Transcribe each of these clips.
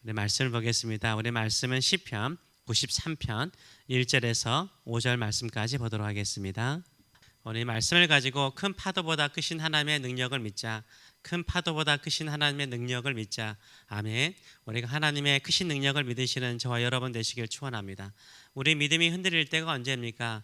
우리 말씀을 보겠습니다. 우리 말씀은 시편 93편 1절에서 5절 말씀까지 보도록 하겠습니다. 우리 말씀을 가지고 큰 파도보다 크신 하나님의 능력을 믿자. 큰 파도보다 크신 하나님의 능력을 믿자. 아멘. 우리가 하나님의 크신 능력을 믿으시는 저와 여러분 되시길 축원합니다. 우리 믿음이 흔들릴 때가 언제입니까?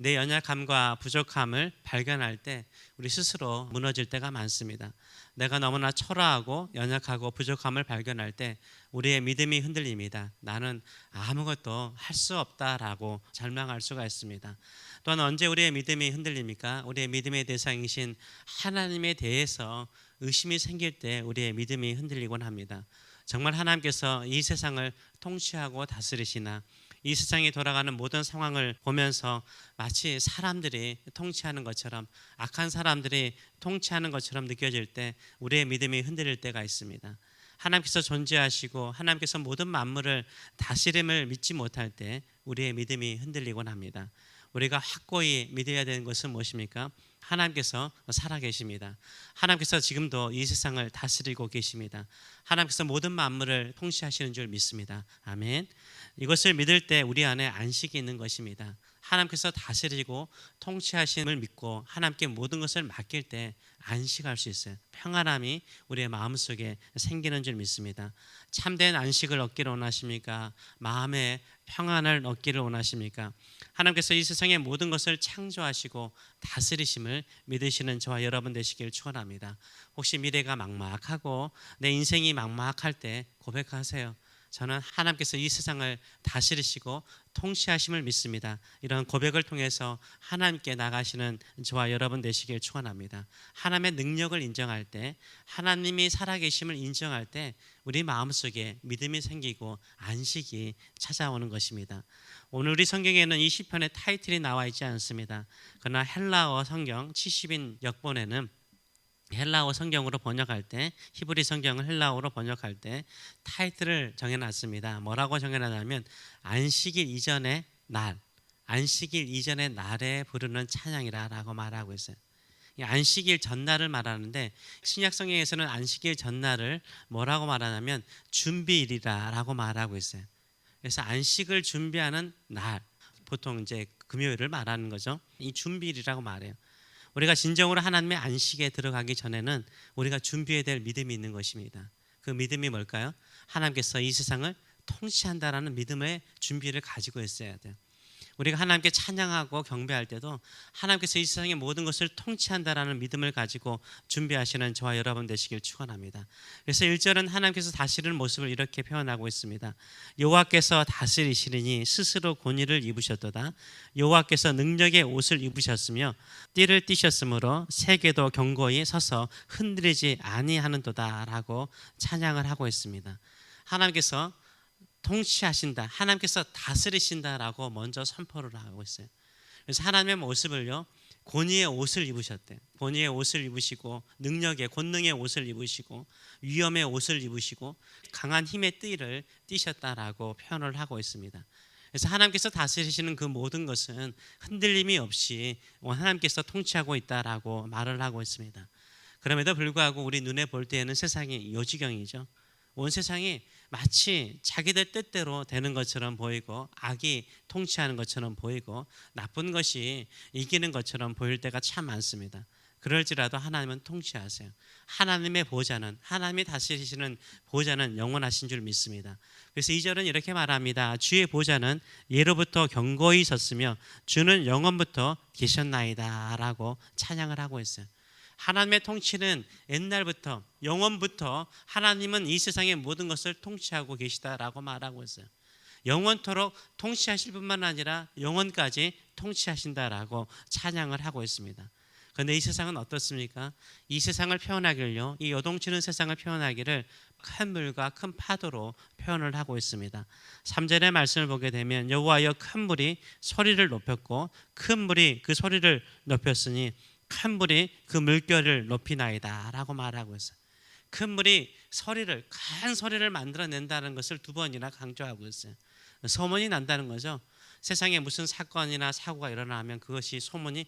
내 연약함과 부족함을 발견할 때 우리 스스로 무너질 때가 많습니다. 내가 너무나 초라하고 연약하고 부족함을 발견할 때 우리의 믿음이 흔들립니다. 나는 아무것도 할 수 없다라고 절망할 수가 있습니다. 또한 언제 우리의 믿음이 흔들립니까? 우리의 믿음의 대상이신 하나님에 대해서 의심이 생길 때 우리의 믿음이 흔들리곤 합니다. 정말 하나님께서 이 세상을 통치하고 다스리시나? 이 세상이 돌아가는 모든 상황을 보면서 마치 사람들이 통치하는 것처럼, 악한 사람들이 통치하는 것처럼 느껴질 때 우리의 믿음이 흔들릴 때가 있습니다. 하나님께서 존재하시고 하나님께서 모든 만물을 다스림을 믿지 못할 때 우리의 믿음이 흔들리곤 합니다. 우리가 확고히 믿어야 되는 것은 무엇입니까? 하나님께서 살아계십니다. 하나님께서 지금도 이 세상을 다스리고 계십니다. 하나님께서 모든 만물을 통치하시는 줄 믿습니다. 아멘. 이것을 믿을 때 우리 안에 안식이 있는 것입니다. 하나님께서 다스리고 통치하심을 믿고 하나님께 모든 것을 맡길 때 안식할 수 있어요. 평안함이 우리의 마음속에 생기는 줄 믿습니다. 참된 안식을 얻기를 원하십니까? 마음의 평안을 얻기를 원하십니까? 하나님께서 이 세상의 모든 것을 창조하시고 다스리심을 믿으시는 저와 여러분 되시길 축원합니다. 혹시 미래가 막막하고 내 인생이 막막할 때 고백하세요. 저는 하나님께서 이 세상을 다스리시고 통치하심을 믿습니다. 이런 고백을 통해서 하나님께 나가시는 저와 여러분 되시길 축원합니다. 하나님의 능력을 인정할 때, 하나님이 살아계심을 인정할 때 우리 마음속에 믿음이 생기고 안식이 찾아오는 것입니다. 오늘 우리 성경에는 이 시편의 타이틀이 나와 있지 않습니다. 그러나 헬라어 성경 70인 역본에는 헬라어 성경으로 번역할 때, 히브리 성경을 헬라어로 번역할 때 타이틀을 정해놨습니다. 뭐라고 정해놨냐면 안식일 이전의 날, 안식일 이전의 날에 부르는 찬양이라고 말하고 있어요. 안식일 전날을 말하는데 신약 성경에서는 안식일 전날을 뭐라고 말하냐면 준비일이라고 말하고 있어요. 그래서 안식을 준비하는 날, 보통 이제 금요일을 말하는 거죠. 이 준비일이라고 말해요. 우리가 진정으로 하나님의 안식에 들어가기 전에는 우리가 준비해야 될 믿음이 있는 것입니다. 그 믿음이 뭘까요? 하나님께서 이 세상을 통치한다라는 믿음의 준비를 가지고 있어야 돼요. 우리가 하나님께 찬양하고 경배할 때도 하나님께서 이 세상의 모든 것을 통치한다라는 믿음을 가지고 준비하시는 저와 여러분 되시길 축원합니다. 그래서 1절은 하나님께서 다스리는 모습을 이렇게 표현하고 있습니다. 여호와께서 다스리시리니 스스로 권위를 입으셨도다. 여호와께서 능력의 옷을 입으셨으며 띠를 띠셨으므로 세계도 견고히 서서 흔들리지 아니하는도다라고 찬양을 하고 있습니다. 하나님께서 통치하신다, 하나님께서 다스리신다라고 먼저 선포를 하고 있어요. 그래서 하나님의 모습을요, 권위의 옷을 입으셨대요. 권위의 옷을 입으시고 능력의 권능의 옷을 입으시고 위엄의 옷을 입으시고 강한 힘의 띠를 띠셨다라고 표현을 하고 있습니다. 그래서 하나님께서 다스리시는 그 모든 것은 흔들림이 없이 하나님께서 통치하고 있다라고 말을 하고 있습니다. 그럼에도 불구하고 우리 눈에 볼 때에는 세상이 요지경이죠. 온 세상이 마치 자기들 뜻대로 되는 것처럼 보이고 악이 통치하는 것처럼 보이고 나쁜 것이 이기는 것처럼 보일 때가 참 많습니다. 그럴지라도 하나님은 통치하세요. 하나님의 보좌는, 하나님이 다스리시는 보좌는 영원하신 줄 믿습니다. 그래서 2절은 이렇게 말합니다. 주의 보좌는 예로부터 견고히 섰으며 주는 영원부터 계셨나이다 라고 찬양을 하고 있어요. 하나님의 통치는 옛날부터 영원부터 하나님은 이 세상의 모든 것을 통치하고 계시다라고 말하고 있어요. 영원토록 통치하실 뿐만 아니라 영원까지 통치하신다라고 찬양을 하고 있습니다. 그런데 이 세상은 어떻습니까? 이 세상을 표현하기를요, 이 요동치는 세상을 표현하기를 큰 물과 큰 파도로 표현을 하고 있습니다. 3절의 말씀을 보게 되면 여호와여 큰 물이 소리를 높였고 큰 물이 그 소리를 높였으니 큰 물이 그 물결을 높이나이다 라고 말하고 있어요. 큰 물이 큰 소리를 만들어낸다는 것을 2번이나 강조하고 있어요. 소문이 난다는 거죠. 세상에 무슨 사건이나 사고가 일어나면 그것이 소문이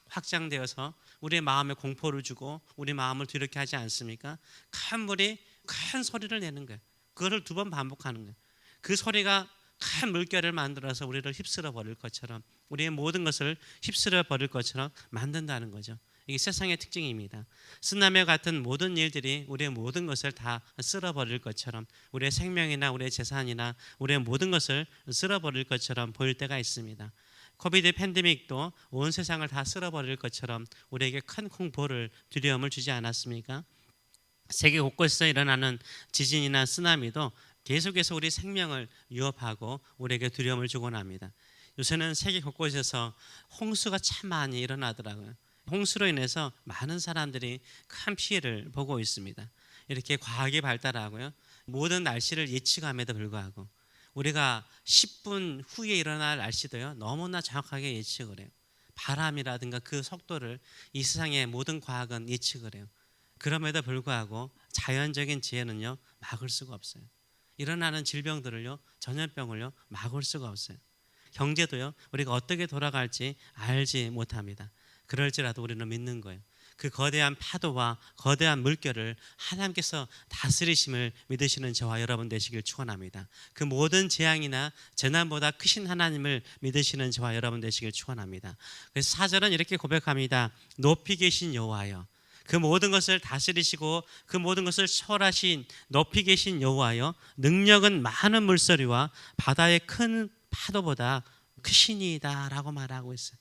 확장되어서 우리의 마음에 공포를 주고 우리 마음을 뒤렇게 하지 않습니까? 큰 물이 큰 소리를 내는 거예요. 그거를 2번 반복하는 거예요. 그 소리가 큰 물결을 만들어서 우리를 휩쓸어 버릴 것처럼, 우리의 모든 것을 휩쓸어 버릴 것처럼 만든다는 거죠. 이게 세상의 특징입니다. 쓰나미와 같은 모든 일들이 우리의 모든 것을 다 쓸어버릴 것처럼, 우리의 생명이나 우리의 재산이나 우리의 모든 것을 쓸어버릴 것처럼 보일 때가 있습니다. 코비드 팬데믹도 온 세상을 다 쓸어버릴 것처럼 우리에게 큰 공포를, 두려움을 주지 않았습니까? 세계 곳곳에서 일어나는 지진이나 쓰나미도 계속해서 우리 생명을 위협하고 우리에게 두려움을 주곤 합니다. 요새는 세계 곳곳에서 홍수가 참 많이 일어나더라고요. 홍수로 인해서 많은 사람들이 큰 피해를 보고 있습니다. 이렇게 과학이 발달하고요, 모든 날씨를 예측함에도 불구하고 우리가 10분 후에 일어날 날씨도요 너무나 정확하게 예측을 해요. 바람이라든가 그 속도를 이 세상의 모든 과학은 예측을 해요. 그럼에도 불구하고 자연적인 지혜는요 막을 수가 없어요. 일어나는 질병들을요, 전염병을요 막을 수가 없어요. 경제도요 우리가 어떻게 돌아갈지 알지 못합니다. 그럴지라도 우리는 믿는 거예요. 그 거대한 파도와 거대한 물결을 하나님께서 다스리심을 믿으시는 저와 여러분 되시길 축원합니다. 그 모든 재앙이나 재난보다 크신 하나님을 믿으시는 저와 여러분 되시길 축원합니다. 그래서 4절은 이렇게 고백합니다. 높이 계신 여호와여, 그 모든 것을 다스리시고 그 모든 것을 초월하신 높이 계신 여호와여, 능력은 많은 물소리와 바다의 큰 파도보다 크시니이다 라고 말하고 있어요.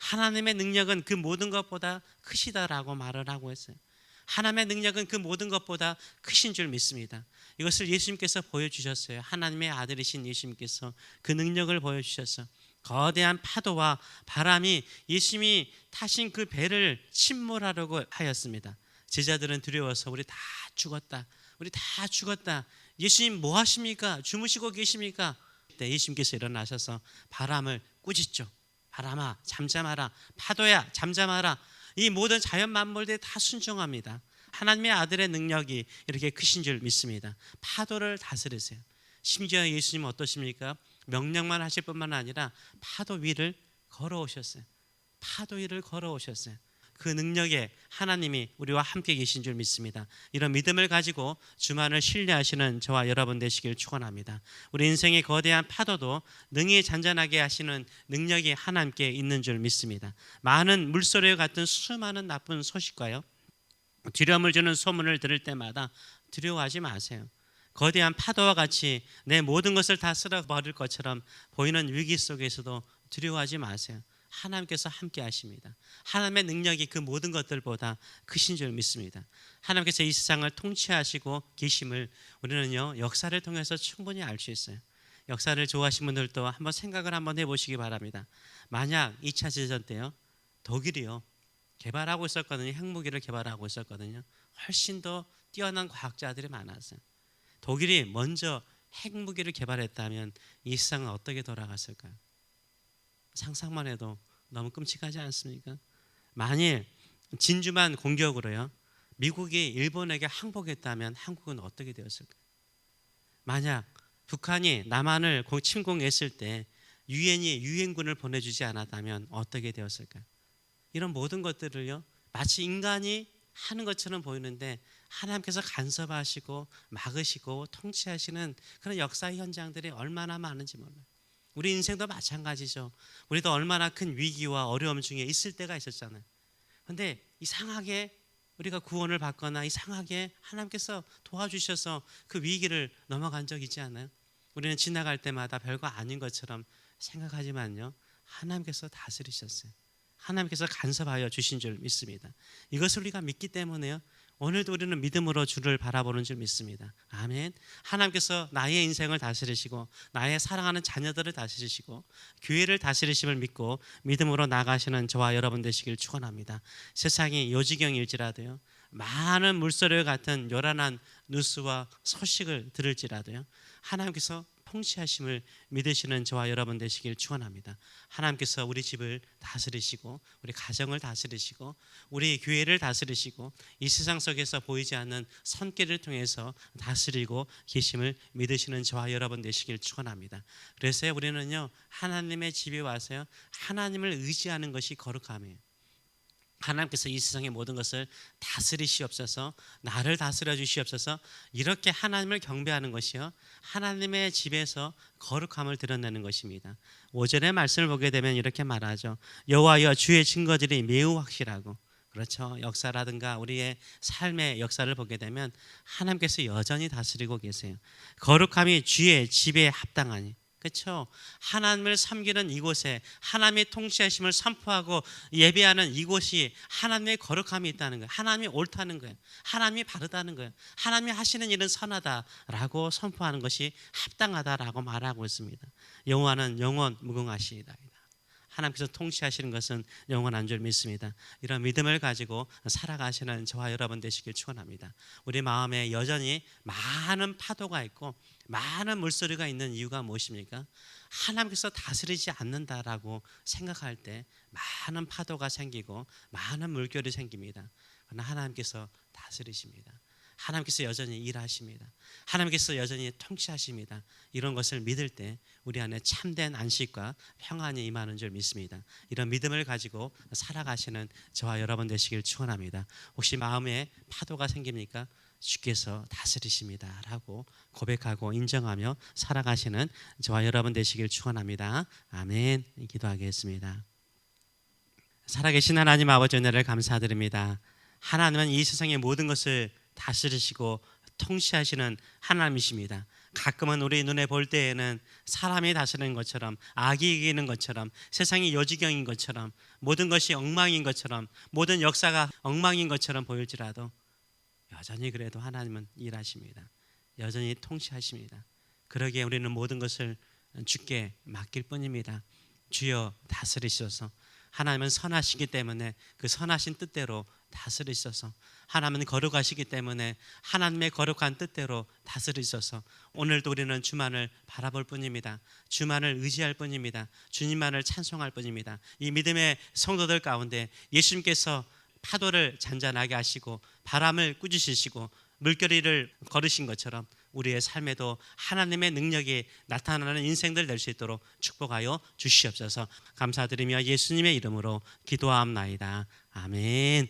하나님의 능력은 그 모든 것보다 크시다라고 말을 하고 있어요. 하나님의 능력은 그 모든 것보다 크신 줄 믿습니다. 이것을 예수님께서 보여주셨어요. 하나님의 아들이신 예수님께서 그 능력을 보여주셔서 거대한 파도와 바람이 예수님이 타신 그 배를 침몰하려고 하였습니다. 제자들은 두려워서 우리 다 죽었다, 우리 다 죽었다, 예수님 뭐 하십니까? 주무시고 계십니까? 그때 예수님께서 일어나셔서 바람을 꾸짖죠. 바람아 잠잠하라, 파도야 잠잠하라. 이 모든 자연 만물들이 다 순종합니다. 하나님의 아들의 능력이 이렇게 크신 줄 믿습니다. 파도를 다스리세요. 심지어 예수님은 어떠십니까? 명령만 하실 뿐만 아니라 파도 위를 걸어오셨어요. 파도 위를 걸어오셨어요. 그 능력에 하나님이 우리와 함께 계신 줄 믿습니다. 이런 믿음을 가지고 주만을 신뢰하시는 저와 여러분 되시길 축원합니다. 우리 인생의 거대한 파도도 능히 잔잔하게 하시는 능력이 하나님께 있는 줄 믿습니다. 많은 물소리와 같은 수많은 나쁜 소식과요, 두려움을 주는 소문을 들을 때마다 두려워하지 마세요. 거대한 파도와 같이 내 모든 것을 다 쓸어버릴 것처럼 보이는 위기 속에서도 두려워하지 마세요. 하나님께서 함께 하십니다. 하나님의 능력이 그 모든 것들보다 크신 줄 믿습니다. 하나님께서 이 세상을 통치하시고 계심을 우리는요 역사를 통해서 충분히 알 수 있어요. 역사를 좋아하시는 분들도 한번 생각을 한번 해보시기 바랍니다. 만약 2차 대전 때요, 독일이요 개발하고 있었거든요. 핵무기를 개발하고 있었거든요. 훨씬 더 뛰어난 과학자들이 많았어요. 독일이 먼저 핵무기를 개발했다면 이 세상은 어떻게 돌아갔을까요? 상상만 해도 너무 끔찍하지 않습니까? 만일 진주만 공격으로요 미국이 일본에게 항복했다면 한국은 어떻게 되었을까요? 만약 북한이 남한을 침공했을 때 유엔이 유엔군을 보내주지 않았다면 어떻게 되었을까요? 이런 모든 것들을요 마치 인간이 하는 것처럼 보이는데 하나님께서 간섭하시고 막으시고 통치하시는 그런 역사의 현장들이 얼마나 많은지 몰라요. 우리 인생도 마찬가지죠. 우리도 얼마나 큰 위기와 어려움 중에 있을 때가 있었잖아요. 그런데 이상하게 우리가 구원을 받거나 이상하게 하나님께서 도와주셔서 그 위기를 넘어간 적 있지 않아요? 우리는 지나갈 때마다 별거 아닌 것처럼 생각하지만요 하나님께서 다스리셨어요. 하나님께서 간섭하여 주신 줄 믿습니다. 이것을 우리가 믿기 때문에요 오늘도 우리는 믿음으로 주를 바라보는 줄 믿습니다. 아멘. 하나님께서 나의 인생을 다스리시고 나의 사랑하는 자녀들을 다스리시고 교회를 다스리심을 믿고 믿음으로 나가시는 저와 여러분 되시길 축원합니다. 세상이 요지경일지라도요 많은 물소리와 같은 요란한 뉴스와 소식을 들을지라도요 하나님께서 통치하심을 믿으시는 저와 여러분 되시길 축원합니다. 하나님께서 우리 집을 다스리시고 우리 가정을 다스리시고 우리 교회를 다스리시고 이 세상 속에서 보이지 않는 손길을 통해서 다스리고 계심을 믿으시는 저와 여러분 되시길 축원합니다. 그래서 우리는요 하나님의 집에 와서요 하나님을 의지하는 것이 거룩함이에요. 하나님께서 이 세상의 모든 것을 다스리시옵소서, 나를 다스려 주시옵소서. 이렇게 하나님을 경배하는 것이요, 하나님의 집에서 거룩함을 드러내는 것입니다. 5절의 말씀을 보게 되면 이렇게 말하죠. 여호와여, 주의 증거들이 매우 확실하고. 그렇죠. 역사라든가 우리의 삶의 역사를 보게 되면 하나님께서 여전히 다스리고 계세요. 거룩함이 주의 집에 합당하니. 그렇죠. 하나님을 섬기는 이곳에 하나님의 통치하심을 선포하고 예배하는 이곳이 하나님의 거룩함이 있다는 거예요. 하나님이 옳다는 거예요. 하나님이 바르다는 거예요. 하나님이 하시는 일은 선하다라고 선포하는 것이 합당하다라고 말하고 있습니다. 여호와는 영원 무궁하시이다. 하나님께서 통치하시는 것은 영원한 줄 믿습니다. 이런 믿음을 가지고 살아가시는 저와 여러분 되시길 축원합니다. 우리 마음에 여전히 많은 파도가 있고 많은 물소리가 있는 이유가 무엇입니까? 하나님께서 다스리지 않는다라고 생각할 때 많은 파도가 생기고 많은 물결이 생깁니다. 그러나 하나님께서 다스리십니다. 하나님께서 여전히 일하십니다. 하나님께서 여전히 통치하십니다. 이런 것을 믿을 때 우리 안에 참된 안식과 평안이 임하는 줄 믿습니다. 이런 믿음을 가지고 살아가시는 저와 여러분 되시길 축원합니다. 혹시 마음에 파도가 생깁니까? 주께서 다스리십니다 라고 고백하고 인정하며 살아가시는 저와 여러분 되시길 축원합니다. 아멘. 기도하겠습니다. 살아계신 하나님 아버지, 은혜를 감사드립니다. 하나님은 이 세상의 모든 것을 다스리시고 통치하시는 하나님이십니다. 가끔은 우리 눈에 볼 때에는 사람이 다스리는 것처럼, 악이 이기는 것처럼, 세상이 요지경인 것처럼, 모든 것이 엉망인 것처럼, 모든 역사가 엉망인 것처럼 보일지라도 여전히 그래도 하나님은 일하십니다. 여전히 통치하십니다. 그러기에 우리는 모든 것을 주께 맡길 뿐입니다. 주여 다스리소서. 하나님은 선하시기 때문에 그 선하신 뜻대로 다스리소서. 하나님은 거룩하시기 때문에 하나님의 거룩한 뜻대로 다스리소서. 오늘도 우리는 주만을 바라볼 뿐입니다. 주만을 의지할 뿐입니다. 주님만을 찬송할 뿐입니다. 이 믿음의 성도들 가운데 예수님께서 파도를 잔잔하게 하시고 바람을 꾸짖으시고 물결이를 걸으신 것처럼 우리의 삶에도 하나님의 능력이 나타나는 인생들 될 수 있도록 축복하여 주시옵소서. 감사드리며 예수님의 이름으로 기도하옵나이다. 아멘.